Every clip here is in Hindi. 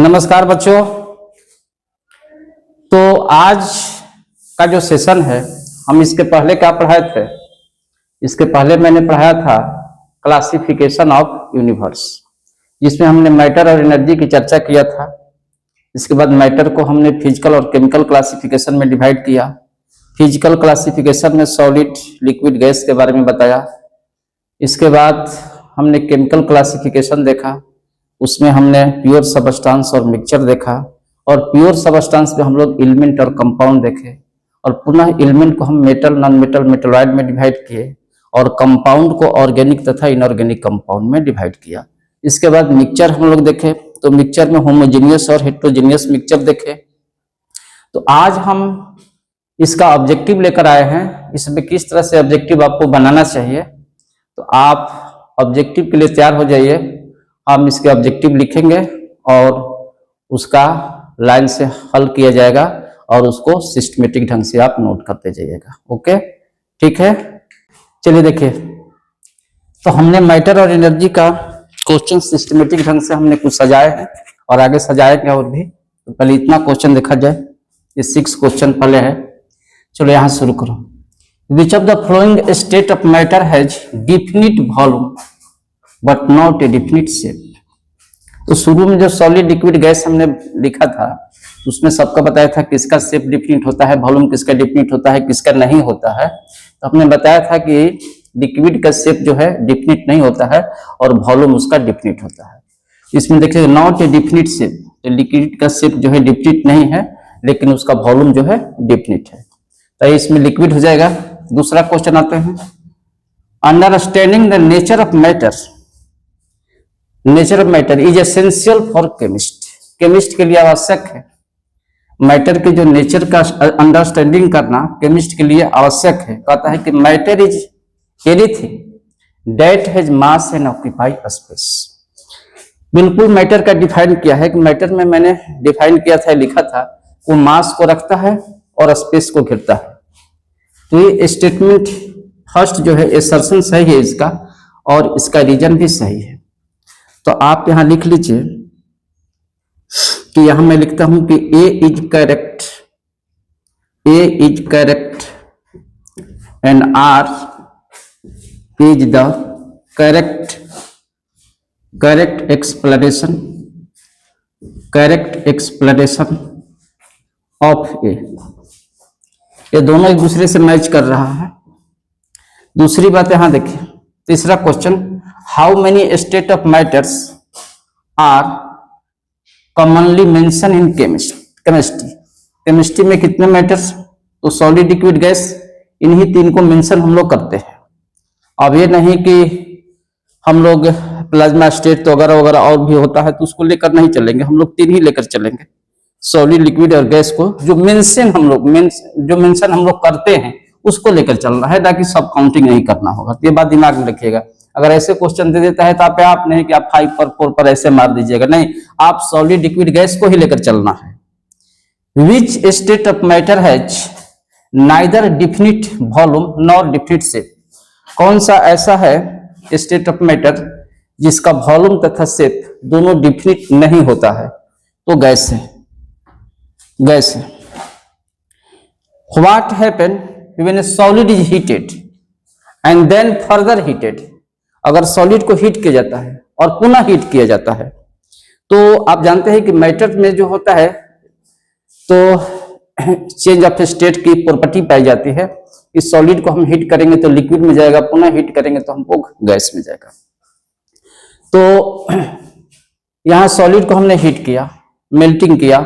नमस्कार बच्चों। तो आज का जो सेशन है, हम इसके पहले क्या पढ़ाए थे? इसके पहले मैंने पढ़ाया था क्लासिफिकेशन ऑफ यूनिवर्स, जिसमें हमने मैटर और एनर्जी की चर्चा किया था। इसके बाद मैटर को हमने फिजिकल और केमिकल क्लासिफिकेशन में डिवाइड किया। फिजिकल क्लासिफिकेशन में सॉलिड, लिक्विड, गैस के बारे में बताया। इसके बाद हमने केमिकल क्लासिफिकेशन देखा, उसमें हमने प्योर सबस्टांस और मिक्सचर देखा, और प्योर सबस्टांस में हम लोग एलिमेंट और कंपाउंड देखे, और पुनः एलिमेंट को हम मेटल, नॉन मेटल, मेटलॉइड में डिवाइड किए, और कंपाउंड को ऑर्गेनिक तथा इनऑर्गेनिक कंपाउंड में डिवाइड किया। इसके बाद मिक्सचर हम लोग देखे, तो मिक्सचर में होमोजेनियस और हेटेरोजेनियस मिक्सचर देखे। तो आज हम इसका ऑब्जेक्टिव लेकर आए हैं। इसमें किस तरह से ऑब्जेक्टिव आपको बनाना चाहिए, तो आप ऑब्जेक्टिव के लिए तैयार हो जाइए। हम इसके ऑब्जेक्टिव लिखेंगे और उसका लाइन से हल किया जाएगा, और उसको सिस्टमेटिक ढंग से आप नोट करते जाइएगा। ओके, ठीक है। चलिए देखिए, तो हमने मैटर और एनर्जी का क्वेश्चन सिस्टमेटिक ढंग से हमने कुछ सजाए हैं, और आगे सजाएंगे और भी। तो पहले इतना क्वेश्चन देखा जाए। ये 6 क्वेश्चन पहले है। चलो यहाँ शुरू करो। विच of the following state of matter has definite volume but not a definite shape. तो शुरू में जो सॉलिड, लिक्विड, गैस हमने लिखा था, उसमें सबका बताया था किसका शेप डिफिनिट होता है, वॉल्यूम किसका डिफिनिट होता है, किसका नहीं होता है। तो हमने बताया था कि लिक्विड का शेप जो है डिफिनिट नहीं होता है, और वॉल्यूम उसका डिफिनिट होता है। इसमें देखिए नॉट ए डिफिनिट शेप, तो लिक्विड का शेप जो है डिफिनिट नहीं है, लेकिन उसका वॉल्यूम जो है डिफिनिट है। तो इसमें लिक्विड हो जाएगा। दूसरा क्वेश्चन आते हैं, understanding the nature of matter. Nature of matter is essential for chemist. Chemist के लिए आवश्यक है। मैटर के जो नेचर का अंडरस्टैंडिंग करना केमिस्ट के लिए आवश्यक है। कहता है कि matter is anything that has mass and occupy space. बिल्कुल मैटर का डिफाइन किया है कि मैटर में मैंने डिफाइन किया था, लिखा था, वो मास को रखता है और स्पेस को घेरता है। तो ये स्टेटमेंट फर्स्ट जो है एसर्शन सही है इसका, और इसका रीजन भी सही है। तो आप यहां लिख लीजिए कि यहां मैं लिखता हूं कि A is correct, A is correct and R is the correct explanation of A. ये दोनों एक दूसरे से मैच कर रहा है। दूसरी बात यहां देखिए, तीसरा question, how many state of matters are commonly mention in chemistry. Chemistry में कितने मैटर्स? तो सॉलिड, लिक्विड, गैस, इन्हीं 3 को मेंशन हम लोग करते हैं। अब ये नहीं कि हम लोग प्लाज्मा स्टेट तो वगैरह वगैरह और भी होता है, तो उसको लेकर नहीं चलेंगे। हम लोग 3 ही लेकर चलेंगे, सॉलिड, लिक्विड और गैस को। जो मेंशन हम लोग करते हैं उसको लेकर चलना है, ताकि सब काउंटिंग नहीं करना होगा। तो ये बात दिमाग में रखिएगा। अगर ऐसे क्वेश्चन दे देता है तो आप नहीं कि आप 5 पर 4 पर ऐसे मार दीजिएगा, नहीं, आप सॉलिड, लिक्विड, गैस को ही लेकर चलना है। Which state of matter has neither definite volume nor definite shape. कौन सा ऐसा है स्टेट ऑफ मैटर जिसका वॉल्यूम तथा शेप दोनों डिफिनिट नहीं होता है? तो गैस है। What happen when a solid is heated and then further heated। अगर सॉलिड को हीट किया जाता है और पुनः हीट किया जाता है, तो आप जानते हैं कि मैटर में जो होता है, तो चेंज ऑफ स्टेट की प्रॉपर्टी पाई जाती है। इस सॉलिड को हम हीट करेंगे तो लिक्विड में जाएगा, पुनः हीट करेंगे तो हमको गैस में जाएगा। तो यहाँ सॉलिड को हमने हीट किया, मेल्टिंग किया,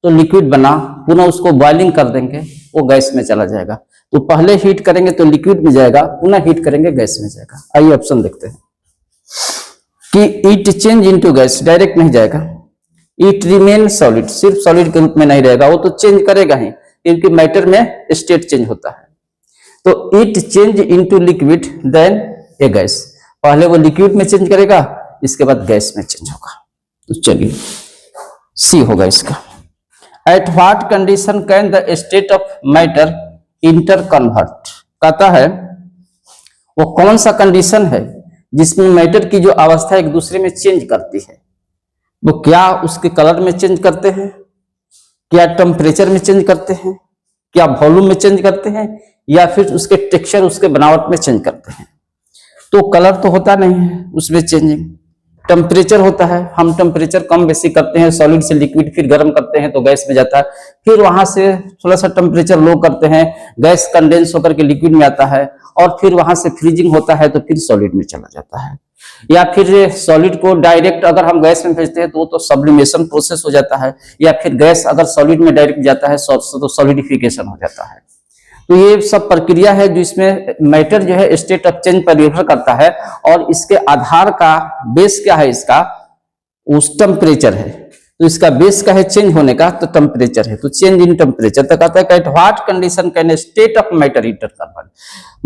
तो लिक्विड बना, पुनः उसको बॉइलिंग कर देंगे, वो गैस में चला जाएगा। तो पहले हीट करेंगे तो लिक्विड में जाएगा, पुनः हीट करेंगे गैस में जाएगा। आइए ऑप्शन देखते हैं कि it change into gas, direct नहीं जाएगा। इट रिमेन सॉलिड, सिर्फ सॉलिड के रूप में नहीं रहेगा, वो तो चेंज करेगा ही, क्योंकि मैटर में स्टेट चेंज होता है। तो it change into liquid then a gas, पहले वो लिक्विड में चेंज करेगा, इसके बाद गैस में चेंज होगा। तो चलिए सी होगा इसका। At what condition can the state of matter inter convert. कहता है वो कौन सा कंडीशन है जिसमें मैटर की जो अवस्था एक दूसरे में चेंज करती है। वो क्या उसके कलर में चेंज करते हैं, क्या टेम्परेचर में चेंज करते हैं, क्या वॉल्यूम में चेंज करते हैं, या फिर उसके टेक्सचर, उसके बनावट में चेंज करते हैं। तो कलर तो होता नहीं है उसमें चेंजिंग, टेम्परेचर होता है। हम टेम्परेचर कम बेसी करते हैं, सॉलिड से लिक्विड, फिर गर्म करते हैं तो गैस में जाता है, फिर वहां से थोड़ा सा टेम्परेचर लो करते हैं, गैस कंडेंस होकर के लिक्विड में आता है, और फिर वहां से फ्रीजिंग होता है तो फिर सॉलिड में चला जाता है। या फिर सॉलिड को डायरेक्ट अगर हम गैस में भेजते हैं तो वो तो सब्लिमेशन प्रोसेस हो जाता है, या फिर गैस अगर सॉलिड में डायरेक्ट जाता है तो सॉलिडिफिकेशन हो जाता है। तो ये सब प्रक्रिया है जिसमें मैटर जो है स्टेट ऑफ चेंज पर निर्भर करता है, और इसके आधार का बेस क्या है, इसका उस टेम्परेचर है। तो इसका बेस का है चेंज होने का, तो टेम्परेचर है, तो चेंज इन टेम्परेचर। तो कहता है at what condition can state of matter inter convert,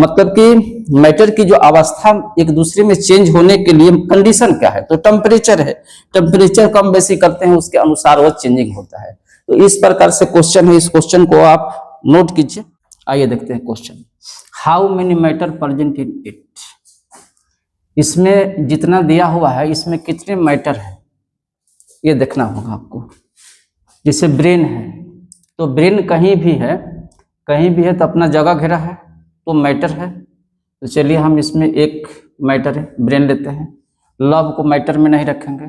मतलब कि मैटर की जो अवस्था एक दूसरे में चेंज होने के लिए कंडीशन क्या है, तो टेम्परेचर है। टेम्परेचर कम बेसी करते हैं उसके अनुसार वो चेंजिंग होता है। तो इस प्रकार से क्वेश्चन है, इस क्वेश्चन को आप नोट कीजिए। आइए देखते हैं question, how many matter present in it. इसमें जितना दिया हुआ है इसमें कितने मैटर है ये देखना होगा आपको। जैसे ब्रेन है, तो ब्रेन कहीं भी है तो अपना जगह घेरा है तो मैटर है। तो चलिए हम इसमें एक मैटर है ब्रेन लेते हैं, लव को मैटर में नहीं रखेंगे।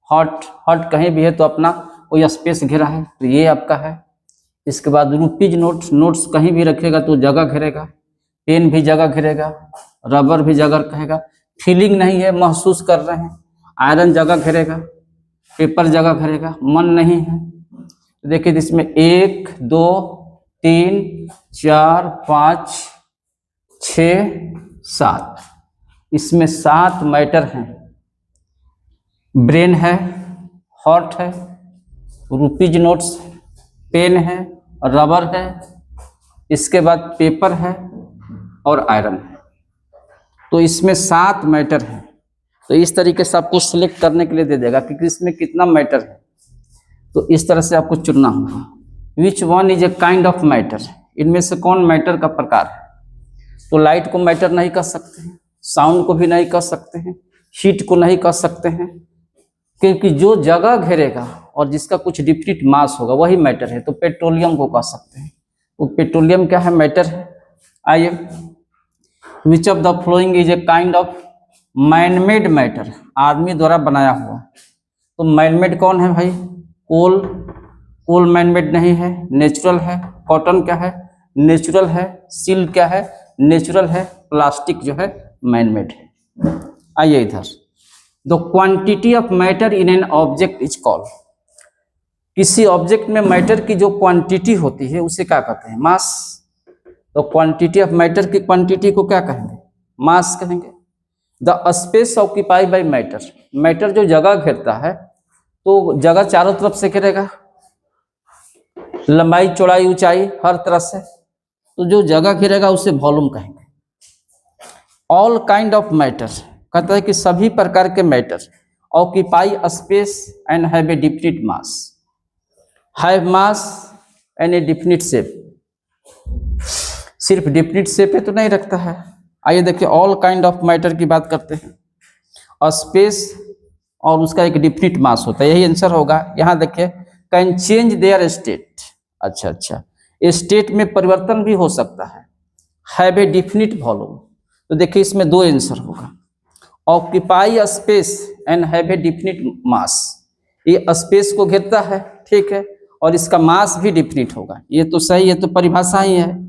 हार्ट कहीं भी है तो अपना कोई स्पेस घेरा है, तो ये आपका है। इसके बाद रुपीज नोट्स कहीं भी रखेगा तो जगह घेरेगा, पेन भी जगह घेरेगा, रबर भी जगह कहेगा। फीलिंग नहीं है, महसूस कर रहे हैं, आयरन जगह घेरेगा, पेपर जगह घेरेगा। मन नहीं है, देखिए इसमें 1 2 3 4 5 6 7, इसमें 7 मैटर हैं। ब्रेन है, हार्ट है, रुपीज नोट्स, पेन है, रबर है, इसके बाद पेपर है और आयरन है। तो इसमें 7 मैटर है। तो इस तरीके से आपको सिलेक्ट करने के लिए दे देगा कि इसमें कितना मैटर है, तो इस तरह से आपको चुनना होगा। Which one is a kind of matter, इनमें से कौन मैटर का प्रकार है। तो लाइट को मैटर नहीं कह सकते हैं, साउंड को भी नहीं कह सकते हैं, हीट को नहीं कह सकते हैं, क्योंकि जो जगह घेरेगा और जिसका कुछ डिफिनिट मास होगा वही मैटर है। तो पेट्रोलियम को कह सकते हैं, तो पेट्रोलियम क्या है, मैटर है। आइए, विच of the following is a kind of manmade matter, आदमी द्वारा बनाया हुआ। तो मैनमेड कौन है भाई, कोल मैनमेड नहीं है, नेचुरल है। कॉटन क्या है, नेचुरल है। सिल्क क्या है, नेचुरल है। प्लास्टिक जो है मैनमेड है। आइए इधर, the quantity of matter in an object is called, किसी ऑब्जेक्ट में मैटर की जो क्वांटिटी होती है उसे क्या कहते हैं, मास। तो क्वांटिटी ऑफ मैटर की क्वांटिटी को क्या कहेंगे, मास कहेंगे। The space occupied by matter, matter जो जगह घेरता है तो जगह चारों तरफ से घेरेगा, लंबाई चौड़ाई ऊंचाई हर तरह से, तो जो जगह घेरेगा उसे वॉल्यूम कहेंगे। ऑल काइंड ऑफ मैटर, कहता है कि सभी प्रकार के matter occupy space and have a definite mass, have mass and A definite shape. सिर्फ डिफिनिट शेप पे तो नहीं रखता है। आइए देखिए, ऑल काइंड ऑफ मैटर की बात करते हैं, स्पेस और उसका एक डिफिनिट मास होता है, यही आंसर होगा। यहाँ देखिए, कैन चेंज देयर स्टेट, अच्छा, स्टेट में परिवर्तन भी हो सकता है। हैव ए डिफिनिट वॉल्यूम, तो देखिए इसमें 2 आंसर होगा। Occupy space and have a definite mass, ये स्पेस को घेरता है, ठीक है, और इसका मास भी डिफिनिट होगा, ये तो सही है, तो परिभाषा ही है।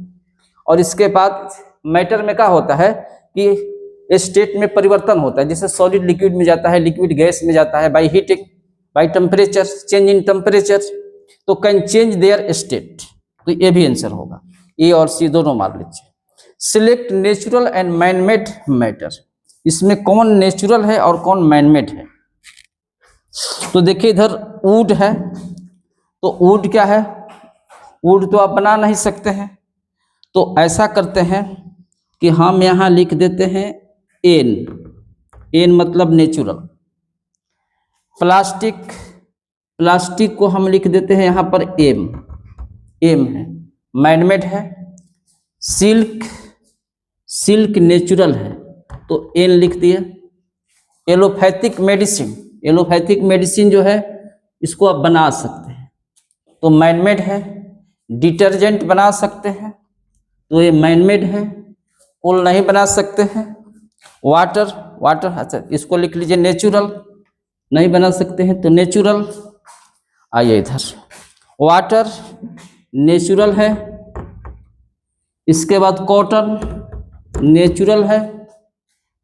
और इसके बाद मैटर में क्या होता है कि स्टेट में परिवर्तन होता है, जैसे सॉलिड लिक्विड में जाता है, लिक्विड गैस में जाता है, by heating, by temperature, change in temperature. तो कैन चेंज देयर स्टेट, तो ये भी आंसर होगा, ए और सी दोनों मार लीजिए। Select natural and manmade matter, इसमें कौन नेचुरल है और कौन मैनमेड है। तो देखिए इधर वुड है, तो वुड क्या है, वुड तो आप बना नहीं सकते हैं, तो ऐसा करते हैं कि हम यहाँ लिख देते हैं एन मतलब नेचुरल। प्लास्टिक को हम लिख देते हैं यहाँ पर एम है, मैनमेड है। सिल्क नेचुरल है, तो एन लिख दिए। एलोपैथिक एलोपैथिक मेडिसिन जो है इसको आप बना सकते हैं, तो मैनमेड है। डिटर्जेंट बना सकते हैं, तो ये मैनमेड है। कोल नहीं बना सकते हैं। वाटर, वाटर अच्छा इसको लिख लीजिए नेचुरल, नहीं बना सकते हैं तो नेचुरल। आइए इधर, वाटर नेचुरल है। इसके बाद कॉटन नेचुरल है।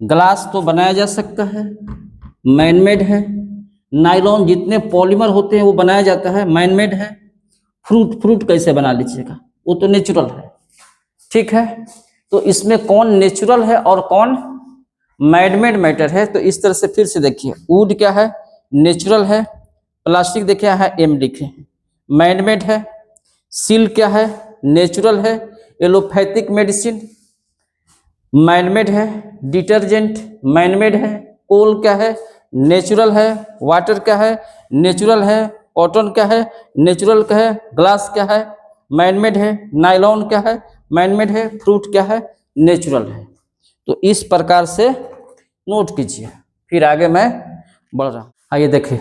ग्लास तो बनाया जा सकता है, मैनमेड है। नायलॉन जितने पॉलीमर होते हैं वो बनाया जाता है, मैनमेड है। फ्रूट कैसे बना लीजिएगा, वो तो नेचुरल है। ठीक है, तो इसमें कौन नेचुरल है और कौन मैनमेड मैटर है? तो इस तरह से फिर से देखिए, वुड क्या है? नेचुरल है। प्लास्टिक देखिए है एम लिखे, मैनमेड है। सील क्या है? नेचुरल है। एलोपैथिक मेडिसिन मैनमेड है। डिटर्जेंट मैनमेड है। कोल क्या है? नेचुरल है। वाटर क्या है? नेचुरल है। कॉटन क्या है? नेचुरल क्या है। ग्लास क्या है? मैनमेड है। नायलॉन क्या है? मैनमेड है। फ्रूट क्या है? नेचुरल है। तो इस प्रकार से नोट कीजिए, फिर आगे मैं बढ़ रहा हूँ। आइए देखिए,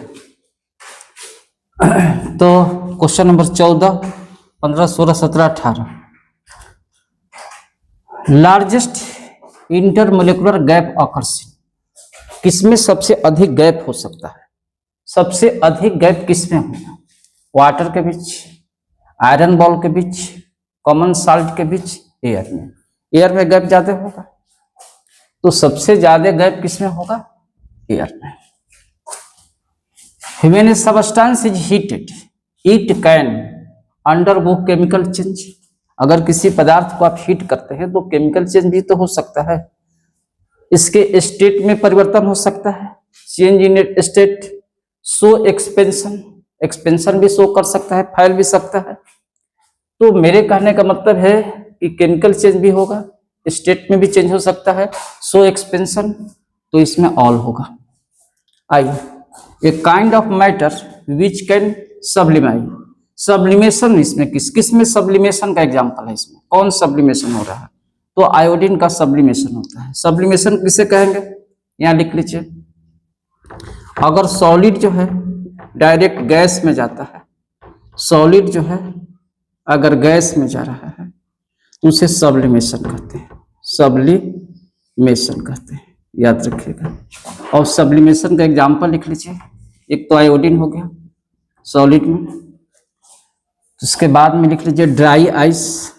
तो question number 14, 15, 16, 17, 18। Largest intermolecular gap occurs, किसमें सबसे अधिक गैप हो सकता है? सबसे अधिक गैप किसमें होगा? वाटर के बीच, आयरन बॉल के बीच, कॉमन साल्ट के बीच, एयर में। एयर में गैप ज्यादा होगा, तो सबसे ज्यादा गैप किसमें होगा? एयर में। When a substance is heated, it can undergo chemical change. अगर किसी पदार्थ को आप हीट करते हैं तो केमिकल चेंज भी तो हो सकता है, इसके स्टेट में परिवर्तन हो सकता है। Change in state, show expansion, expansion भी शो कर सकता है, फैल भी सकता है। तो मेरे कहने का मतलब है कि केमिकल चेंज भी होगा, स्टेट में भी चेंज हो सकता है, शो एक्सपेंशन, तो इसमें ऑल होगा। आइए, a kind of matter which can sublime, sublimation इसमें किस में सब्लिमेशन का एग्जांपल है? इसमें कौन सब्लिमेशन हो रहा है? तो आयोडीन का सब्लिमेशन होता है। सब्लिमेशन किसे कहेंगे? यहां लिख लीजिए, अगर सॉलिड जो है डायरेक्ट गैस में जाता है, सॉलिड जो है अगर गैस में जा रहा है तो उसे सब्लिमेशन कहते हैं, सब्लिमेशन कहते हैं, याद रखिएगा। और सब्लिमेशन का एग्जांपल लिख लीजिए, एक तो आयोडीन हो गया सॉलिड में, उसके बाद में लिख लीजिए ड्राई आइस,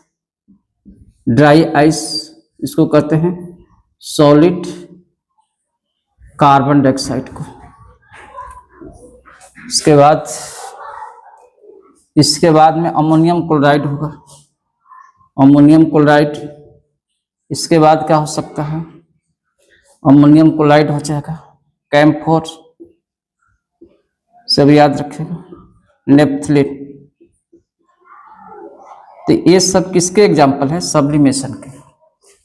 ड्राई आइस इसको कहते हैं सॉलिड कार्बन डाइऑक्साइड को। इसके बाद में अमोनियम क्लोराइड होगा, अमोनियम क्लोराइड। इसके बाद क्या हो सकता है? अमोनियम क्लोराइड हो जाएगा, कैम्फोर, सब याद रखिएगा, नेप्थलीन। तो ये सब किसके एग्जाम्पल है? सब्लिमेशन के।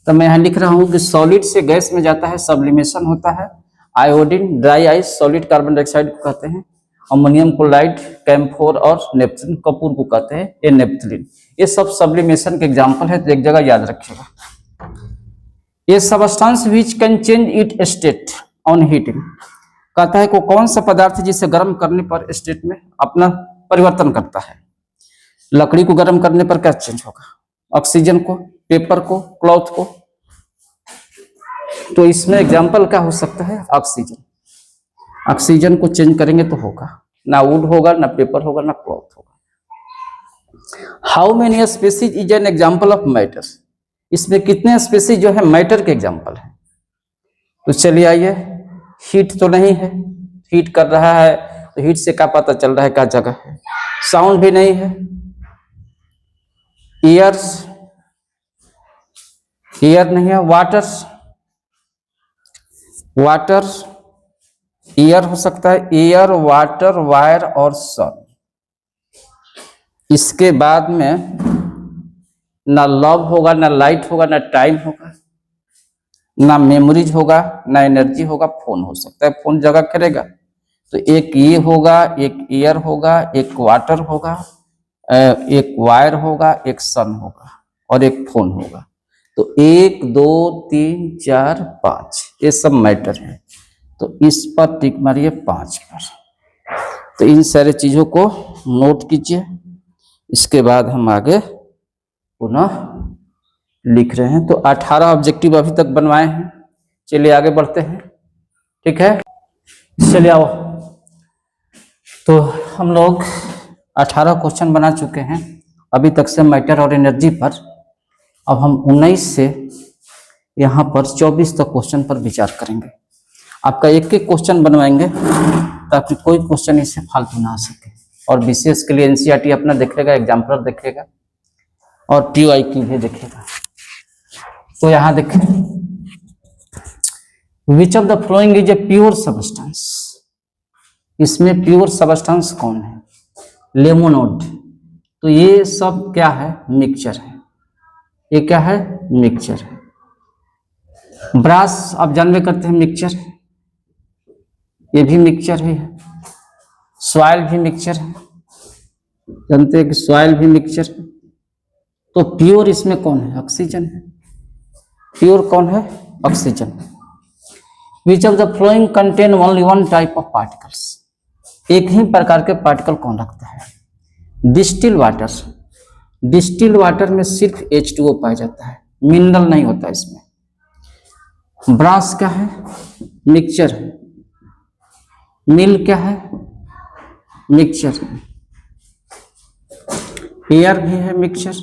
तो मैं यहाँ लिख रहा हूँ कि सॉलिड से गैस में जाता है, सब्लिमेशन होता है। Iodine, dry ice, solid carbon dioxide को कहते हैं, अमोनियम क्लोराइड, कैम्फोर और नेप्थलीन, कपूर को कहते हैं ये नेप्थलीन। ये सब सब्लिमेशन के एग्जाम्पल है, तो एक जगह याद रखिएगा। ये substance which can change it state on heating, कहता है को कौन सा पदार्थ जिसे गर्म करने पर स्टेट में अपना परिवर्तन करता है। लकड़ी को गर्म करने पर क्या चेंज होगा? ऑक्सीजन को, पेपर को, क्लॉथ को। तो इसमें एग्जांपल क्या हो सकता है? ऑक्सीजन। ऑक्सीजन को चेंज करेंगे तो होगा, ना वुड होगा, ना पेपर होगा, ना क्लॉथ होगा। How many species is an example of matter, इसमें कितने स्पीसीज जो है मैटर के एग्जांपल है? तो चलिए आइए, हीट तो नहीं है, हीट कर रहा है तो हीट से क्या पता चल रहा है क्या जगह है? साउंड भी नहीं है, एयर्स, एयर नहीं है, वाटर, वाटर, एयर हो सकता है, एयर, वाटर, वायर और सन। इसके बाद में ना लव होगा, ना लाइट होगा, ना टाइम होगा, ना मेमोरीज होगा, ना एनर्जी होगा। फोन हो सकता है, फोन जगह करेगा। तो एक ये होगा, एक एयर होगा, एक वाटर होगा, एक वायर होगा, एक सन होगा और एक फोन होगा। तो 1, 2, 3, 4, 5 ये सब मैटर है। तो इस पर टिक मारिए 5 पर। तो इन सारे चीजों को नोट कीजिए। इसके बाद हम आगे पुनः लिख रहे हैं। तो 18 ऑब्जेक्टिव अभी तक बनवाए हैं। चलिए आगे बढ़ते हैं। ठीक है, चलिए आओ। तो हम लोग 18 क्वेश्चन बना चुके हैं अभी तक से मैटर और एनर्जी पर। अब हम 19 से यहाँ पर 24 तक क्वेश्चन पर विचार करेंगे। आपका एक एक क्वेश्चन बनवाएंगे ताकि कोई क्वेश्चन इससे फालतू ना आ सके। और विशेष के लिए एनसीईआरटी अपना देखेगा, एग्जाम्पलर देखेगा और टीआईक्यू भी देखेगा। तो यहाँ देखें, विच of the following is a pure substance. इसमें प्योर सबस्टेंस कौन है? लेमोनोड। तो ये सब क्या है? मिक्सचर है। ये क्या है? मिक्सचर है। ब्रास आप जानवे करते हैं मिक्सचर, ये भी मिक्सचर है। सॉइल भी मिक्सचर है, जानते हैं कि सॉइल भी मिक्सचर है। तो प्योर इसमें कौन है? ऑक्सीजन है। प्योर कौन है? Oxygen. Which of the flowing contain only one type of particles. एक ही प्रकार के पार्टिकल कौन रखता है? Distil water. डिस्टिल वाटर में सिर्फ H2O पाया जाता है, मिनरल नहीं होता इसमें। ब्रास क्या है? मिक्सचर है। नील क्या है? मिक्सचर है। एयर भी है मिक्सचर।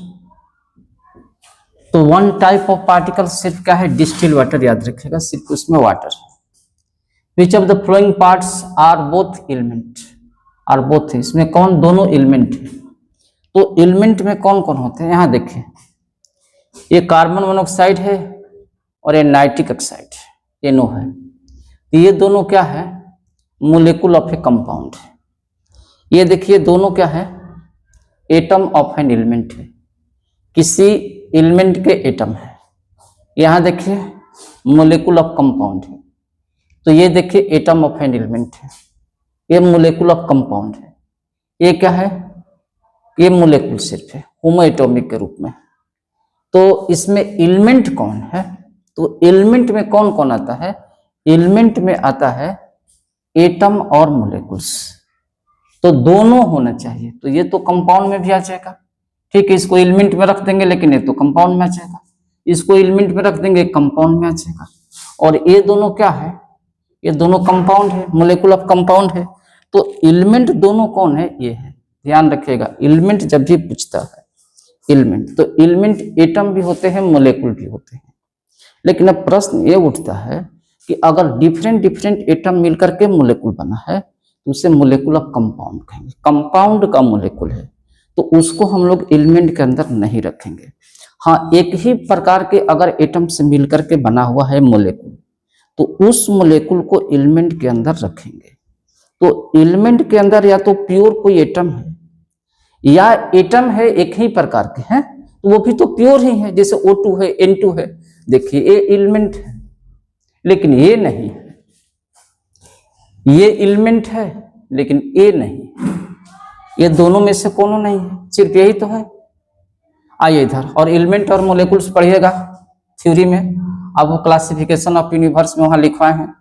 तो वन टाइप ऑफ पार्टिकल सिर्फ क्या है? Distil water. याद रखिएगा, सिर्फ उसमें वाटर है। Which of the flowing parts are both element. Are both है, इसमें कौन? दोनों एलिमेंट है। तो एलिमेंट में कौन कौन होते हैं? यहाँ देखिए, ये कार्बन मोनोऑक्साइड है और ये नाइट्रिक ऑक्साइड है, NO है। तो ये दोनों क्या है? मोलेकुल ऑफ ए कंपाउंड है। ये देखिए दोनों क्या है? एटम ऑफ एन एलिमेंट है, किसी एलिमेंट के एटम है। यहाँ देखिए मोलेकुल ऑफ कंपाउंड है। तो ये देखिए एटम ऑफ एन एलिमेंट है, ये मोलेकुल ऑफ कंपाउंड है। ये क्या है? ये मोलेकुल सिर्फ है होमोएटॉमिक के रूप में। तो इसमें एलिमेंट कौन है? तो एलिमेंट में कौन कौन आता है? एलिमेंट में आता है एटम और मोलेकुल्स। तो दोनों होना चाहिए। तो ये तो कंपाउंड में भी आ जाएगा, ठीक है। इसको एलिमेंट में रख देंगे लेकिन ये तो कंपाउंड में आ जाएगा। इसको एलिमेंट में रख देंगे, कंपाउंड में आ जाएगा। और ये दोनों क्या है? ये दोनों कंपाउंड है, मोलेकुल ऑफ कंपाउंड है। तो एलिमेंट दोनों कौन है? ये है। ध्यान रखिएगा, एलिमेंट जब भी पूछता है एलिमेंट, तो एलिमेंट एटम भी होते हैं, मोलेकुल भी होते हैं। लेकिन अब प्रश्न ये उठता है कि अगर डिफरेंट डिफरेंट एटम मिलकर के मोलेकुल बना है तो उसे मोलेकुल ऑफ कंपाउंड कहेंगे। कंपाउंड का मोलेकुल है तो उसको हम लोग एलिमेंट के अंदर नहीं रखेंगे। हाँ, एक ही प्रकार के अगर एटम से मिलकर के बना हुआ है मोलेकुल तो उस मोलेकुल को एलिमेंट के अंदर रखेंगे। तो एलिमेंट के अंदर या तो प्योर कोई एटम है या एटम है एक ही प्रकार के हैं, तो वो भी तो प्योर ही है, जैसे O2 है, N2 है। देखिए ये एलिमेंट है लेकिन ये नहीं है, ये एलिमेंट है लेकिन ये नहीं। ये दोनों में से कोनो नहीं है, सिर्फ यही तो है। आइए इधर, और एलिमेंट और मोलेकुल्स पढ़िएगा थ्योरी में। अब वो क्लासिफिकेशन ऑफ यूनिवर्स में वहां लिखवाए हैं,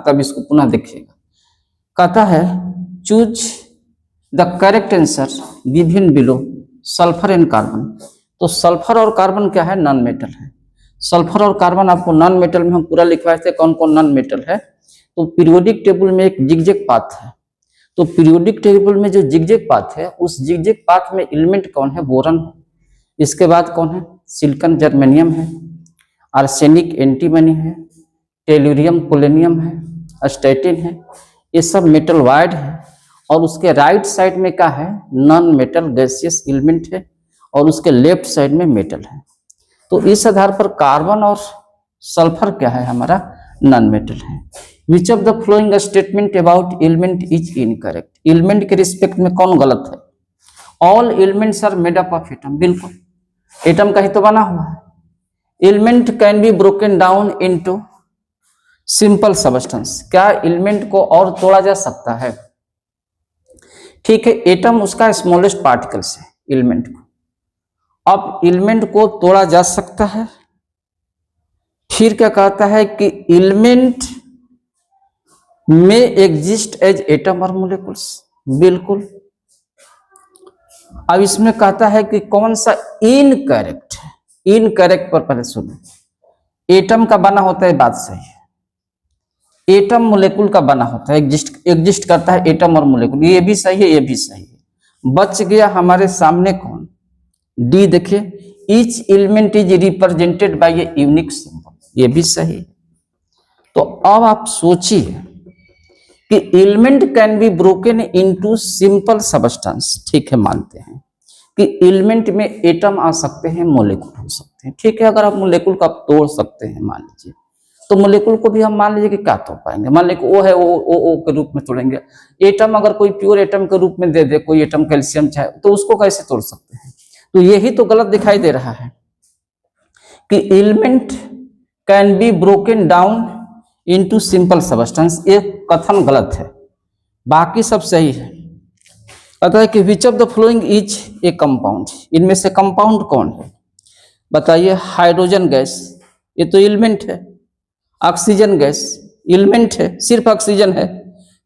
तब इसको पुनः देखिएगा। कहता है choose the correct answer given below sulphur and carbon. तो सल्फर और कार्बन क्या है? नॉन मेटल है। सल्फर और कार्बन आपको नॉन मेटल में हम पूरा लिखवाए थे कौन कौन नॉन मेटल है। तो पीरियोडिक टेबल में एक जिगजैग पाथ है। तो पीरियोडिक टेबल में जो जिगजैग पाथ है उस जिगजैग पाथ में एलिमेंट कौन है? बोरन है। इसके बाद कौन है? सिलिकॉन जर्मेनियम है, आर्सेनिक एंटीमनी है, टेलुरियम पोलेनियम है, स्टैटिन है। ये सब मेटल वाइड है। और उसके राइट साइड में क्या है? नॉन मेटल गैसियस एलिमेंट है और उसके लेफ्ट साइड में मेटल है। तो इस आधार पर कार्बन और सल्फर क्या है? हमारा नॉन मेटल है। Which of the flowing statement about element is incorrect. Element के रिस्पेक्ट में कौन गलत है? All elements are made up of atom. बिल्कुल, एटम का ही तो बना हुआ है। Element can be broken down into simple substance. क्या एलिमेंट को और तोड़ा जा सकता है? ठीक है, एटम उसका स्मॉलेस्ट पार्टिकल्स है एलिमेंट को। अब एलिमेंट को तोड़ा जा सकता है। फिर क्या कहता है कि element may exist as atom और मोलिकुल्स, बिल्कुल। अब इसमें कहता है कि कौन सा इनकरेक्ट है। इनकरेक्ट पर पहले सुनो, एटम का बना होता है, बात सही है। एटम मोलेकुल का बना होता है, एग्जिस्ट करता है एटम और मोलेकुल, ये भी सही है, ये भी सही है। बच गया हमारे सामने कौन, डी। देखिए, each element is represented by a unique symbol, ये भी सही है। तो अब आप सोचिए कि element can be broken into simple substance, ठीक है, मानते हैं कि एलिमेंट में एटम आ सकते हैं, मोलेकुल हो सकते हैं, ठीक है। अगर आप मोलेकुल को आप तोड़ सकते हैं, मान लीजिए, तो मोलेकुल को भी हम मान लीजिए कि क्या तोड़ पाएंगे, मान लीजिए ओ है, ओ के रूप में तोड़ेंगे। एटम अगर कोई प्योर एटम के रूप में दे दे, कोई एटम कैल्शियम चाहे, तो उसको कैसे तोड़ सकते हैं। तो यही तो गलत दिखाई दे रहा है कि element can be broken down into simple substance, ये कथन गलत है, बाकी सब सही है। कहता है कि विच of the following is a compound, इनमें से कंपाउंड कौन है, बताइए। हाइड्रोजन गैस, ये तो एलिमेंट है। ऑक्सीजन गैस, एलिमेंट है, सिर्फ ऑक्सीजन है।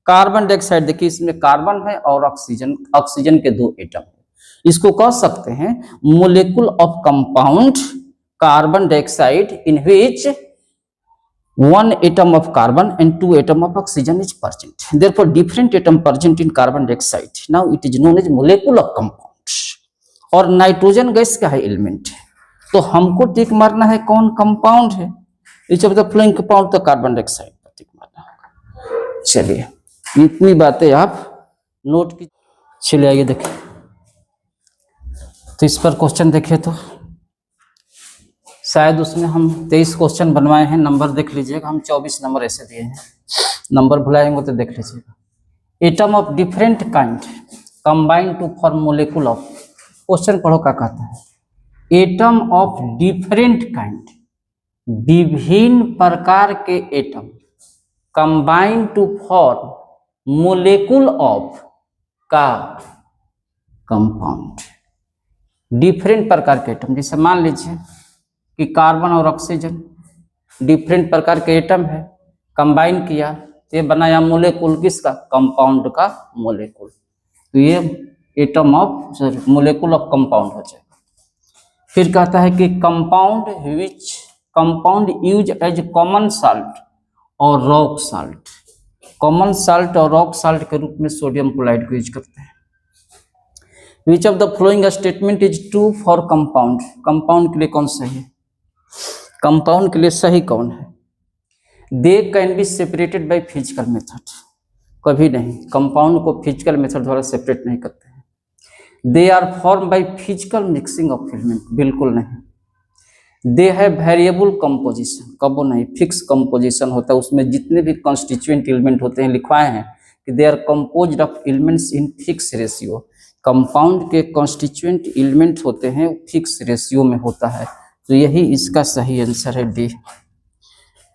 कार्बन डाइऑक्साइड, देखिए इसमें कार्बन है और ऑक्सीजन, ऑक्सीजन के दो एटम है। इसको कह सकते हैं molecule of compound carbon dioxide in which one atom of carbon and two atom of oxygen is present. Therefore, different atom present in carbon dioxide. Now it is known as molecule of compounds. और नाइट्रोजन गैस का है एलिमेंट, तो हमको टिक मारना है कौन कंपाउंड है। Each of the flowing compound, तो कार्बन डाइऑक्साइड पर टिक मारना होगा। चलिए, इतनी बातें आप नोट की। चलिए आइए देखिए, तो इस पर क्वेश्चन देखे तो शायद उसमें हम 23 क्वेश्चन बनवाए हैं, नंबर देख लीजिएगा, हम 24 नंबर ऐसे दिए हैं, नंबर भुलाएंगे तो देख लीजिएगा। Atom of different kind combine to form molecule of, question पढ़ो क्या कहता है। एटम ऑफ डिफरेंट काइंड, विभिन्न प्रकार के atom combine to form molecule of का कंपाउंड। डिफरेंट प्रकार के एटम, जैसे मान लीजिए कि कार्बन और ऑक्सीजन डिफरेंट प्रकार के एटम है, कंबाइन किया तो ये बनाया मोलेकुल, किसका, कंपाउंड का मोलेकुल। तो ये atom of molecule of compound हो जाएगा। फिर कहता है कि compound which compound use as common salt और रॉक साल्ट, कॉमन साल्ट और रॉक साल्ट के रूप में सोडियम क्लोराइड को यूज करते हैं। Which of the flowing statement is true for compound, compound के लिए कौन सही है, कंपाउंड के लिए सही कौन है। They can be separated by physical method, कभी नहीं, कंपाउंड को फिजिकल मेथड द्वारा सेपरेट नहीं करते हैं। They are form by physical mixing of element, बिल्कुल नहीं। दे हैव वेरिएबल कंपोजिशन, कबो नहीं, फिक्स कंपोजिशन होता है, उसमें जितने भी कॉन्स्टिट्यूएंट एलिमेंट होते हैं लिखवाए हैं कि they are composed of elements in fix ratio. Compound के कॉन्स्टिट्यूएंट एलिमेंट होते हैं फिक्स रेशियो में होता है, तो यही इसका सही आंसर है, D.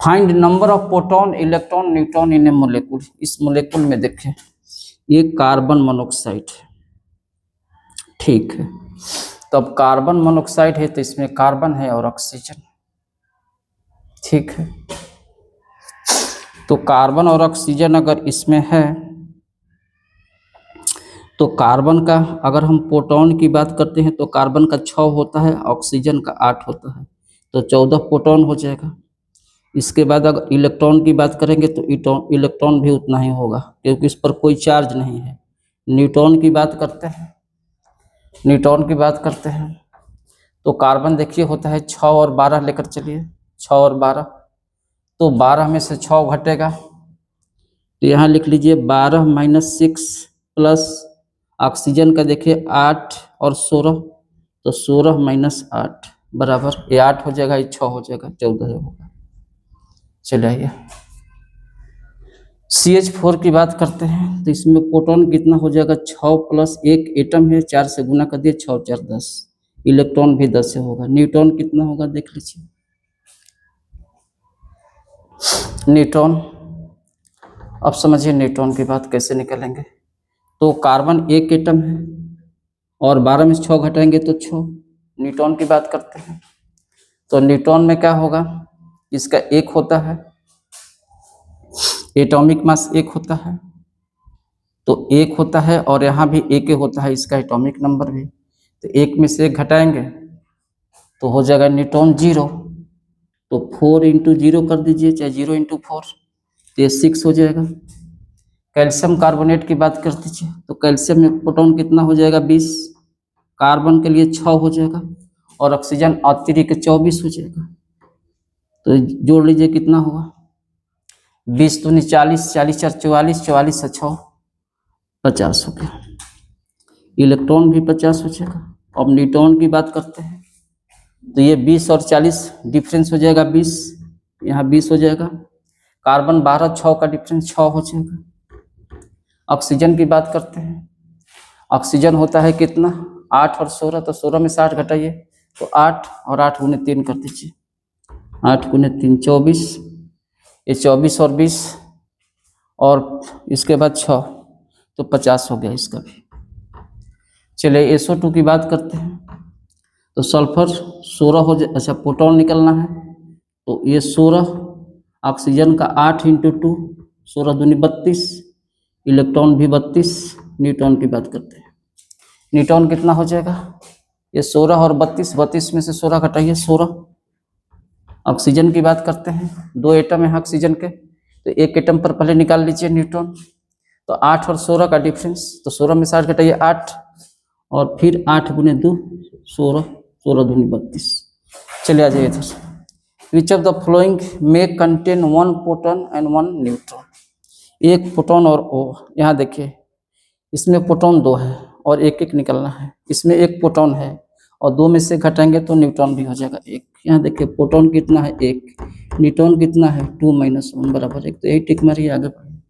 Find number of proton, electron, neutron in a molecule, इस मोलेकुल में देखें ये कार्बन मोनोऑक्साइड है, ठीक है। तो अब कार्बन मोनोऑक्साइड है तो इसमें कार्बन है और ऑक्सीजन, ठीक है। तो कार्बन और ऑक्सीजन अगर इसमें है तो कार्बन का, अगर हम प्रोटॉन की बात करते हैं तो कार्बन का 6 होता है, ऑक्सीजन का 8 होता है, तो 14 प्रोटॉन हो जाएगा। इसके बाद अगर इलेक्ट्रॉन की बात करेंगे तो इलेक्ट्रॉन भी उतना ही होगा, क्योंकि इस पर कोई चार्ज नहीं है। न्यूट्रॉन की बात करते हैं, न्यूट्रॉन की बात करते हैं तो कार्बन देखिए होता है 6 और 12 लेकर चलिए, 6 और 12, तो 12 में से 6 घटेगा, तो यहाँ लिख लीजिए 12 माइनस 6 प्लस ऑक्सीजन का देखिए 8 और 16, तो 16 माइनस 8 बराबर, ये 8 हो जाएगा, ये 6 हो जाएगा, 14 होगा। चलिए CH4 की बात करते हैं तो इसमें प्रोटॉन कितना हो जाएगा, 6 प्लस 1 एटम है, 4 से गुना कर दिए, 6 4 10, इलेक्ट्रॉन भी 10 से होगा। न्यूट्रॉन कितना होगा देख लीजिए, न्यूट्रॉन, अब समझिए न्यूट्रॉन की बात कैसे निकालेंगे। तो कार्बन 1 एटम है और 12 में 6 घटाएंगे तो 6, न्यूट्रॉन की बात करते हैं तो न्यूट्रॉन में क्या होगा, इसका 1 होता है, एटॉमिक मास 1 होता है, तो 1 होता है और यहाँ भी 1 होता है, इसका एटॉमिक नंबर भी। तो 1 में से 1 घटाएंगे तो हो जाएगा न्यूट्रॉन 0। तो 4 इंटू 0 कर दीजिए, चाहे 0 इंटू 4, तो ये 6 हो जाएगा। कैल्शियम कार्बोनेट की बात कर दीजिए, तो कैल्शियम में प्रोटॉन कितना हो जाएगा 20, कार्बन के लिए 6 हो जाएगा और ऑक्सीजन अतिरिक्त 24 हो जाएगा। तो जोड़ लीजिए कितना होगा, 20 दूनी 40, 40 चार 44, 44 से 6 50 हो गया। इलेक्ट्रॉन भी 50 हो जाएगा। अब न्यूट्रॉन की बात करते हैं, तो ये 20 और 40 डिफरेंस हो जाएगा 20, यहाँ 20 हो जाएगा। कार्बन 12, 6 का डिफरेंस 6 हो जाएगा। ऑक्सीजन की बात करते हैं, ऑक्सीजन होता है कितना 8 और 16, तो 16 में 60 घटाइए तो 8 और 8 गुने 3 कर दीजिए, 8 गुने 3 24, ये 24 और 20 और इसके बाद 6, तो 50 हो गया इसका भी। चलिए SO2 की बात करते हैं, तो सल्फर 16 हो जाए, अच्छा प्रोटॉन निकलना है, तो ये 16, ऑक्सीजन का 8 इंटू 2, 16 दूनी 32, इलेक्ट्रॉन भी 32। न्यूट्रॉन की बात करते हैं, न्यूट्रॉन कितना हो जाएगा, ये 16 और 32, 32 में से 16 घटाइए 16। ऑक्सीजन की बात करते हैं, 2 एटम है ऑक्सीजन के, तो एक एटम पर पहले निकाल लीजिए न्यूट्रॉन, तो 8 और 16 का डिफरेंस, तो 16 में 60 घटाइए 8 और फिर 8 गुने 2 16, 16 दूनी 32। चलिए आ जाइए इधर। विच ऑफ द फ्लोइंग में कंटेन 1 प्रोटॉन एंड 1 न्यूट्रॉन, एक प्रोटॉन और ओ, यहाँ देखिए इसमें प्रोटॉन 2 है और एक एक निकलना है, इसमें एक प्रोटॉन है और 2 में से घटाएंगे तो न्यूट्रॉन भी हो जाएगा 1। यहाँ देखिए प्रोटॉन कितना है 1, न्यूट्रॉन कितना है 2 - 1 बराबर 1, तो यही टिक मारिए आगे बढ़िए।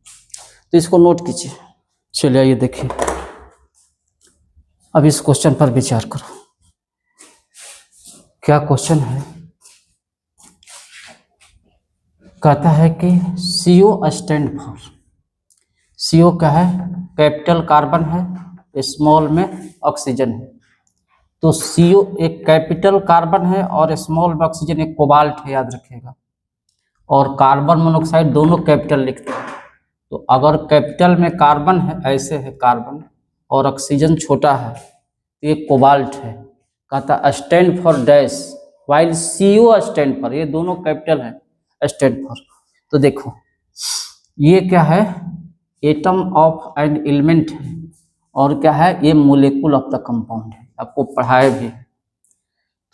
तो इसको नोट कीजिए। चलिए आइए देखिए, अब इस क्वेश्चन पर विचार करो। क्या क्वेश्चन है, कहता है कि CO स्टैंड फॉर, CO क्या है, कैपिटल कार्बन है, स्मॉल में ऑक्सीजन है, तो CO एक कैपिटल कार्बन है और स्मॉल में ऑक्सीजन एक कोबाल्ट है, याद रखिएगा। और कार्बन मोनोऑक्साइड दोनों कैपिटल लिखते हैं, तो अगर कैपिटल में कार्बन है, ऐसे है कार्बन और ऑक्सीजन छोटा है, तो ये कोबाल्ट है। कहता stand for dash while CO stand for, ये दोनों कैपिटल है स्टैंड फॉर। तो देखो ये क्या है, एटम ऑफ एन एलिमेंट है और क्या है, ये मोलेकुल ऑफ द कंपाउंड है, आपको पढ़ाया भी है।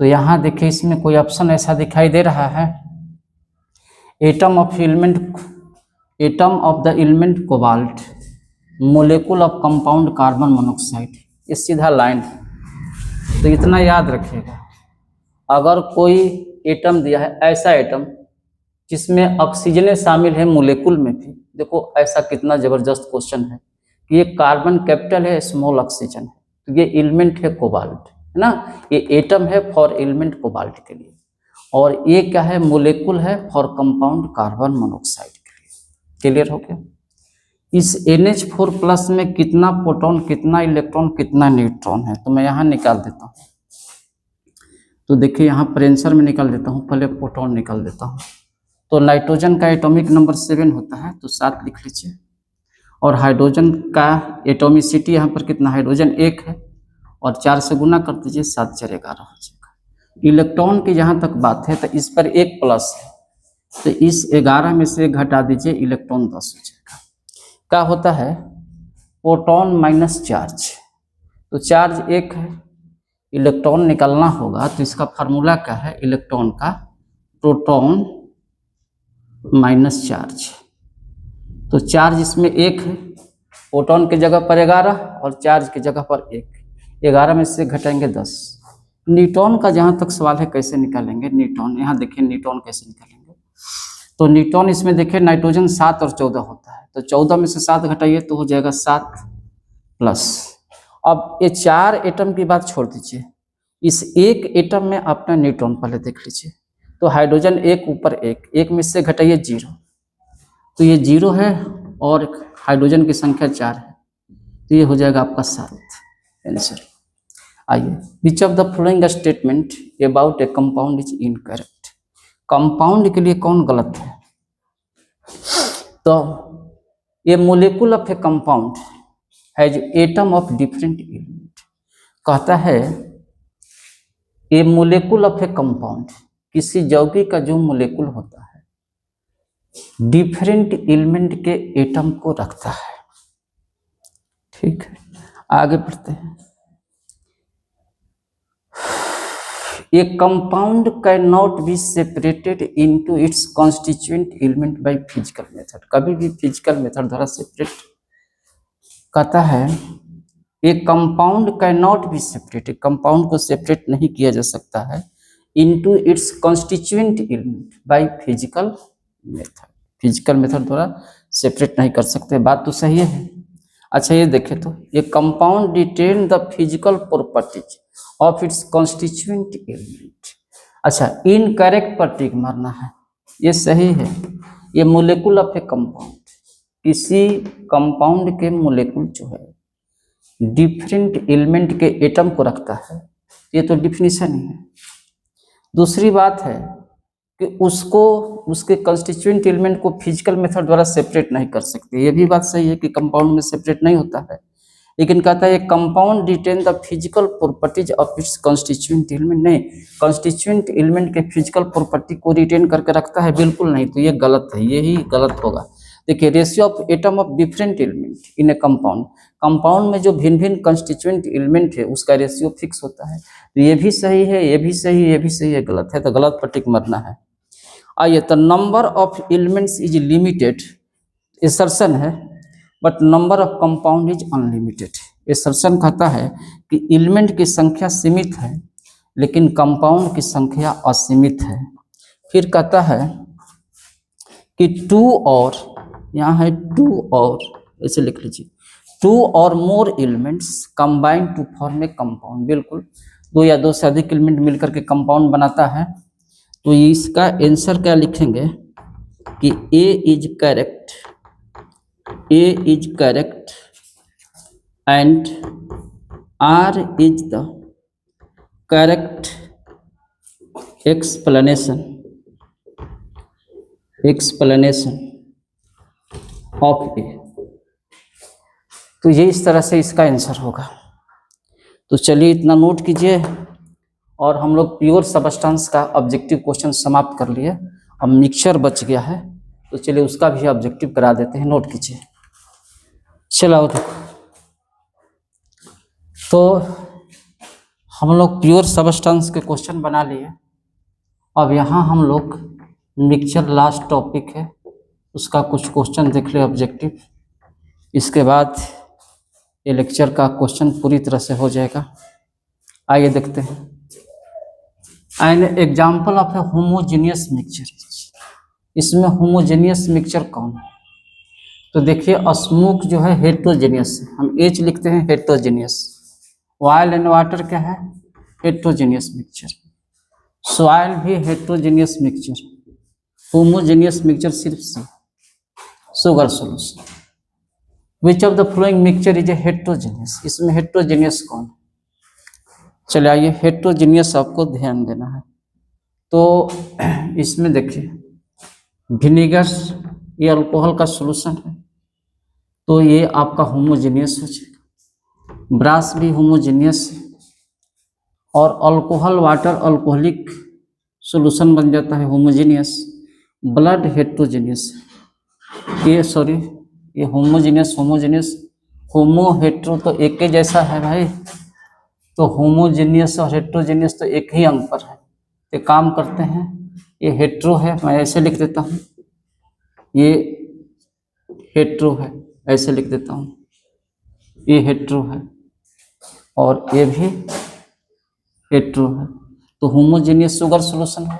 तो यहाँ देखिए इसमें कोई ऑप्शन ऐसा दिखाई दे रहा है, atom of element, atom of the element cobalt, molecule of compound carbon monoxide, ये सीधा लाइन है। तो इतना याद रखिएगा, अगर कोई एटम दिया है, ऐसा एटम जिसमें ऑक्सीजन शामिल है मोलेकुल में भी, देखो ऐसा कितना जबरदस्त क्वेश्चन है कि ये कार्बन कैपिटल है, स्मॉल ऑक्सीजन है, तो ये एलिमेंट है कोबाल्ट, है ना, ये एटम है फॉर एलिमेंट कोबाल्ट के लिए, और ये क्या है, मोलेकुल है फॉर कंपाउंड कार्बन मोनोऑक्साइड के लिए। क्लियर हो गया। इस NH4+ में कितना प्रोटॉन, कितना इलेक्ट्रॉन, कितना न्यूट्रॉन है, तो मैं यहाँ निकाल देता हूँ। तो देखिए यहाँ पर आंसर में निकाल देता हूँ, पहले प्रोटॉन निकाल देता हूँ। तो नाइट्रोजन का एटॉमिक नंबर 7 होता है, तो 7 लिख लीजिए। और हाइड्रोजन का एटॉमिसिटी यहाँ पर कितना, हाइड्रोजन 1 है और 4 से गुना कर दीजिए, 7 4 11 हो जाएगा। इलेक्ट्रॉन की जहाँ तक बात है, तो इस पर 1 प्लस है, तो इस 11 में से घटा दीजिए, इलेक्ट्रॉन 10 हो जाएगा। क्या होता है, प्रोटॉन माइनस चार्ज, तो चार्ज 1 है, इलेक्ट्रॉन निकलना होगा, तो इसका फार्मूला क्या है, इलेक्ट्रॉन का प्रोटॉन माइनस चार्ज, तो चार्ज इसमें 1 है, प्रोटॉन की जगह पर 11 और चार्ज की जगह पर 1, 11 में से घटाएंगे 10। न्यूट्रॉन का जहाँ तक सवाल है कैसे निकालेंगे न्यूट्रॉन, यहाँ देखिए न्यूट्रॉन कैसे निकालेंगे। तो न्यूट्रॉन इसमें देखिए नाइट्रोजन 7 और 14 होता है, तो 14 में से 7 घटाइए तो हो जाएगा 7 प्लस। अब ये 4 एटम की बात छोड़ दीजिए, इस एक एटम में अपना न्यूट्रॉन पहले देख लीजिए। तो हाइड्रोजन 1 ऊपर 1, 1 में से घटाइए 0, तो ये 0 है और हाइड्रोजन की संख्या 4 है, तो ये हो जाएगा आपका 7 आंसर। आइए, विच of the following statement about A compound is incorrect, compound के लिए कौन गलत है। तो ये molecule of a compound has atom of different element. कहता है ये मोलिकुल ऑफ ए कंपाउंड, किसी यौगिक का जो मोलिकुल होता है डिफरेंट एलिमेंट के एटम को रखता है। ठीक है, आगे बढ़ते हैं। A compound cannot be separated into its constituent element by physical method। कभी भी फिजिकल मेथड द्वारा सेपरेट, कहता है ये compound cannot be separated, compound को सेपरेट नहीं किया जा सकता है into its constituent element by physical method. Physical method द्वारा सेपरेट नहीं कर सकते, बात तो सही है। अच्छा ये देखें तो ये compound retain the physical properties of its constituent element. अच्छा, इनकरेक्ट पर टिक मारना है, ये सही है। ये मोलिकुल ऑफ ए कंपाउंड, किसी कंपाउंड के मोलिकुल जो है डिफरेंट एलिमेंट के एटम को रखता है, ये तो डिफिनीशन ही है। दूसरी बात है कि उसको उसके कंस्टिट्यूएंट एलिमेंट को फिजिकल मेथड द्वारा सेपरेट नहीं कर सकते, ये भी बात सही है कि कंपाउंड में सेपरेट नहीं होता है। लेकिन कहता है compound retain the physical properties of its constituent element. नहीं, कॉन्स्टिट्यूएंट एलिमेंट के फिजिकल प्रॉपर्टी को रिटेन करके रखता है, बिल्कुल नहीं, तो ये गलत है, यही गलत होगा। देखिए, ratio of atom of different element in A compound, compound में जो भिन्न भिन्न कॉन्स्टिट्यूएंट एलिमेंट है उसका रेशियो फिक्स होता है, तो ये भी सही है, ये भी सही है, ये भी सही है, गलत है, तो गलत पर टिक मरना है। आइए, तो number of elements is limited, assertion है, but number of compound is unlimited. Assertion कहता है कि एलिमेंट की संख्या सीमित है लेकिन कंपाउंड की संख्या असीमित है। फिर कहता है कि टू और, यहाँ है टू और, ऐसे लिख लीजिए, टू और more elements combine to form a compound. बिल्कुल, दो या दो से अधिक एलिमेंट मिलकर के कंपाउंड बनाता है। तो इसका आंसर क्या लिखेंगे कि A is correct, A is correct and R is the correct explanation of A। तो ये इस तरह से इसका आंसर होगा। तो चलिए इतना नोट कीजिए, और हम लोग प्योर सबस्टेंस का ऑब्जेक्टिव क्वेश्चन समाप्त कर लिए। अब मिक्सचर बच गया है, तो चलिए उसका भी ऑब्जेक्टिव करा देते हैं, नोट कीजिए। चलो देखो, तो हम लोग प्योर सबस्टेंस के क्वेश्चन बना लिए। अब यहाँ हम लोग मिक्सचर लास्ट टॉपिक है, उसका कुछ क्वेश्चन देख ले ऑब्जेक्टिव, इसके बाद ये लेक्चर का क्वेश्चन पूरी तरह से हो जाएगा। आइए देखते हैं। An example of A homogeneous mixture, इसमें होमोजेनियस मिक्सचर कौन है? तो देखिए, स्मोक जो है हेट्रोजेनियस है, हम एच लिखते हैं हेट्रोजेनियस। ऑयल एंड वाटर क्या है? Heterogeneous mixture. सॉइल भी हेट्रोजेनियस मिक्सचर। होमोजेनियस मिक्सचर सिर्फ C, sugar solution. Which of the following mixture is a heterogeneous, इसमें हेट्रोजेनियस कौन है? चलिए आइए, हेट्रोजेनियस आपको ध्यान देना है। तो इसमें देखिए, विनेगर ये अल्कोहल का सॉल्यूशन है, तो ये आपका होमोजेनियस हो जाएगा। ब्रास भी होमोजेनियस है, और अल्कोहल वाटर अल्कोहलिक सॉल्यूशन बन जाता है होमोजेनियस। ब्लड हेट्रोजेनियस, ये सॉरी, ये होमोजेनियस होमो हेट्रो तो एक ही जैसा है भाई, तो होमोजेनियस और हेट्रोजेनियस तो एक ही अंग पर है। तो काम करते हैं, ये हेट्रो है, मैं ऐसे लिख देता हूँ, ये हेट्रो है, ऐसे लिख देता हूँ, ये हेट्रो है और ये भी हेट्रो है, तो होमोजेनियस शुगर सॉल्यूशन है।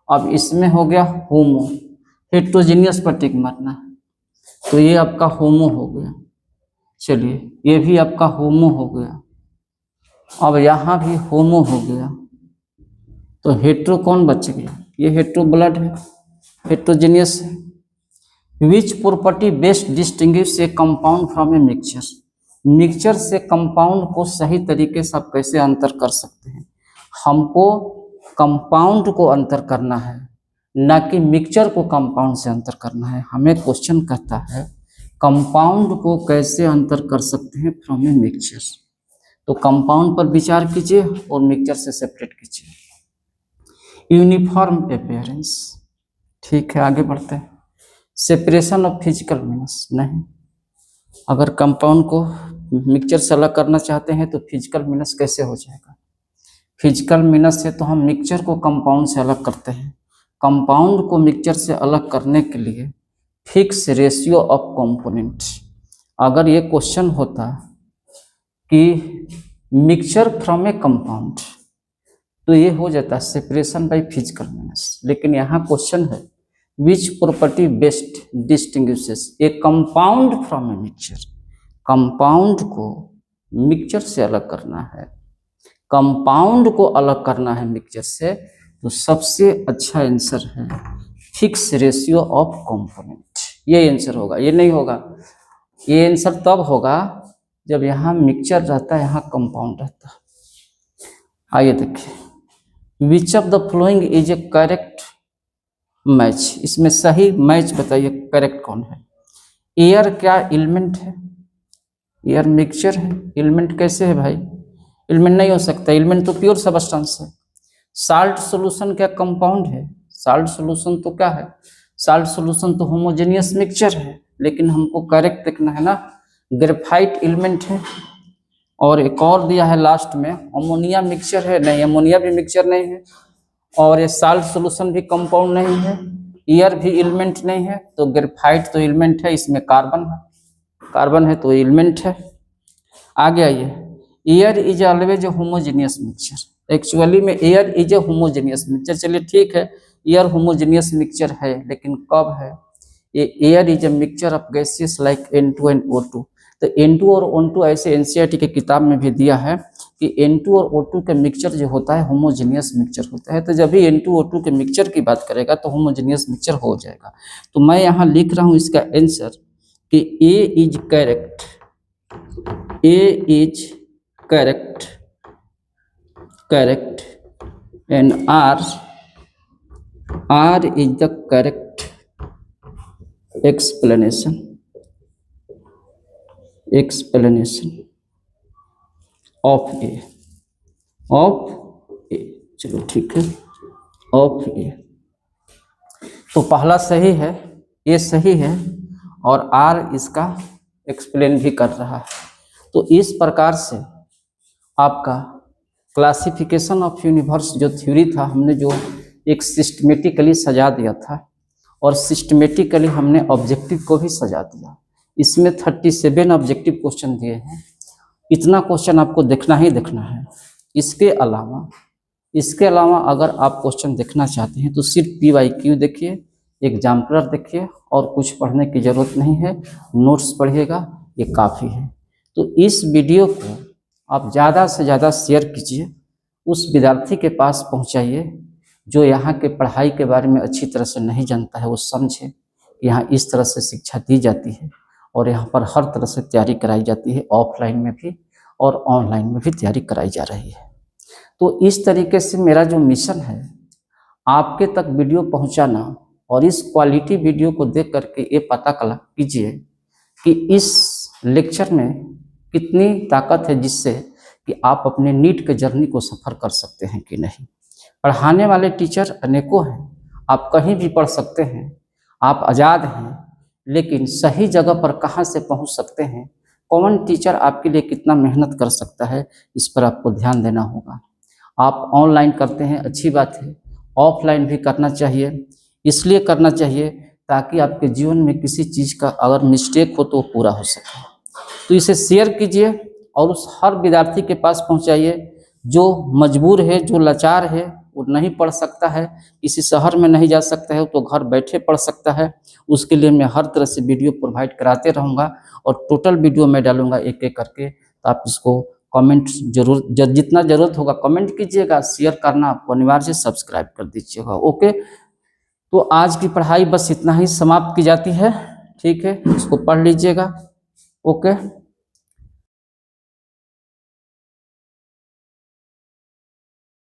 अब इसमें हो गया होमो, हेट्रोजेनियस पर टिक मारना है, तो ये आपका होमो हो गया। चलिए, ये भी आपका होमो हो गया। अब यहाँ भी होमो हो गया, तो हेट्रो कौन बच गया? ये हेट्रो ब्लड है, हेट्रोजेनियस है। Which property best distinguish A compound from a mixture, mixture से कंपाउंड को सही तरीके से आप कैसे अंतर कर सकते हैं? हमको कंपाउंड को अंतर करना है, ना कि मिक्सचर को कंपाउंड से अंतर करना है। हमें क्वेश्चन कहता है कंपाउंड को कैसे अंतर कर सकते हैं फ्रॉम ए मिक्सचर। तो कंपाउंड पर विचार कीजिए और मिक्सचर से सेपरेट कीजिए। यूनिफॉर्म अपीयरेंस, ठीक है, आगे बढ़ते हैं। सेपरेशन ऑफ फिजिकल मीनस, नहीं, अगर कंपाउंड को मिक्सचर से अलग करना चाहते हैं तो फिजिकल मीनस कैसे हो जाएगा? फिजिकल मीनस से तो हम मिक्सचर को कंपाउंड से अलग करते हैं। कंपाउंड को मिक्सचर से अलग करने के लिए फिक्स रेशियो ऑफ कंपोनेंट। अगर ये क्वेश्चन होता कि मिक्सचर फ्रॉम ए कंपाउंड तो ये हो जाता सेपरेशन बाय फिजिकल मीनस, लेकिन यहाँ क्वेश्चन है which property best distinguishes A compound from a mixture. Compound को मिक्सचर से अलग करना है, कंपाउंड को अलग करना है मिक्सचर से, तो सबसे अच्छा आंसर है फिक्स रेशियो ऑफ कंपोनेंट। ये आंसर होगा, ये नहीं होगा। ये आंसर तब होगा जब यहाँ मिक्सचर रहता है, यहाँ कंपाउंड रहता है। आइए देखिए, विच of the following is A correct match. इसमें सही मैच बताइए, करेक्ट कौन है? एयर क्या एलिमेंट है? एयर मिक्सचर है। एलिमेंट कैसे है भाई? एलिमेंट नहीं हो सकता, एलिमेंट तो प्योर सबस्टेंस है। साल्ट सॉल्यूशन क्या कंपाउंड है? साल्ट सॉल्यूशन तो क्या है? साल्ट सॉल्यूशन तो होमोजेनियस मिक्सचर है, लेकिन हमको करेक्ट देखना है ना। ग्रेफाइट एलिमेंट है, और एक और दिया है लास्ट में अमोनिया मिक्सचर है, नहीं अमोनिया भी मिक्सचर नहीं है, और ये साल्ट सॉल्यूशन भी कंपाउंड नहीं है, एयर भी एलिमेंट नहीं है, तो ग्रेफाइट तो एलिमेंट है, इसमें कार्बन है, कार्बन है तो एलिमेंट है। आगे आइए, air is always a homogeneous mixture. Actually में air is a homogeneous mixture, चलिए ठीक है, एयर होमोजेनियस मिक्सचर है, लेकिन कब है? ये air is a mixture of gases like N2 and O2। तो N2 और O2 ऐसे NCERT के किताब में भी दिया है कि N2 और O2 के मिक्सचर जो होता है होमोजेनियस मिक्सचर होता है। तो जब भी N2 O2 के मिक्सचर की बात करेगा तो होमोजेनियस मिक्सचर हो जाएगा। तो मैं यहाँ लिख रहा हूँ इसका आंसर कि A is correct, A is correct, correct and R is the correct explanation of A, चलो ठीक है, of A। तो पहला सही है, A सही है, और R इसका एक्सप्लेन भी कर रहा है। तो इस प्रकार से आपका क्लासिफिकेशन ऑफ यूनिवर्स जो थ्योरी था, हमने जो एक सिस्टमेटिकली सजा दिया था, और सिस्टमेटिकली हमने ऑब्जेक्टिव को भी सजा दिया। इसमें 37 ऑब्जेक्टिव क्वेश्चन दिए हैं। इतना क्वेश्चन आपको देखना ही देखना है। इसके अलावा अगर आप क्वेश्चन देखना चाहते हैं तो सिर्फ PYQ देखिए, एग्जाम्पलर देखिए, और कुछ पढ़ने की ज़रूरत नहीं है, नोट्स पढ़िएगा, ये काफ़ी है। तो इस वीडियो को आप ज़्यादा से ज़्यादा शेयर कीजिए, उस विद्यार्थी के पास पहुँचाइए जो यहाँ के पढ़ाई के बारे में अच्छी तरह से नहीं जानता है। वो समझे यहाँ इस तरह से शिक्षा दी जाती है, और यहाँ पर हर तरह से तैयारी कराई जाती है, ऑफलाइन में भी और ऑनलाइन में भी तैयारी कराई जा रही है। तो इस तरीके से मेरा जो मिशन है आपके तक वीडियो पहुँचाना, और इस क्वालिटी वीडियो को देख करके ये पता कीजिए कि इस लेक्चर में कितनी ताकत है, जिससे कि आप अपने नीट के जर्नी को सफ़र कर सकते हैं कि नहीं। पढ़ाने वाले टीचर अनेकों हैं, आप कहीं भी पढ़ सकते हैं, आप आज़ाद हैं, लेकिन सही जगह पर कहाँ से पहुँच सकते हैं, कौन टीचर आपके लिए कितना मेहनत कर सकता है, इस पर आपको ध्यान देना होगा। आप ऑनलाइन करते हैं, अच्छी बात है, ऑफलाइन भी करना चाहिए। इसलिए करना चाहिए ताकि आपके जीवन में किसी चीज़ का अगर मिस्टेक हो तो वो पूरा हो सके। तो इसे शेयर कीजिए और उस हर विद्यार्थी के पास पहुंचाइए जो मजबूर है, जो लाचार है, वो नहीं पढ़ सकता है, किसी शहर में नहीं जा सकता है, तो घर बैठे पढ़ सकता है। उसके लिए मैं हर तरह से वीडियो प्रोवाइड कराते रहूँगा, और टोटल वीडियो मैं डालूँगा एक एक करके। तो आप इसको कमेंट जरूर, जितना ज़रूरत होगा कमेंट कीजिएगा, शेयर करना आपको अनिवार्य से, सब्सक्राइब कर दीजिएगा। ओके, तो आज की पढ़ाई बस इतना ही समाप्त की जाती है। ठीक है, इसको पढ़ लीजिएगा। ओके।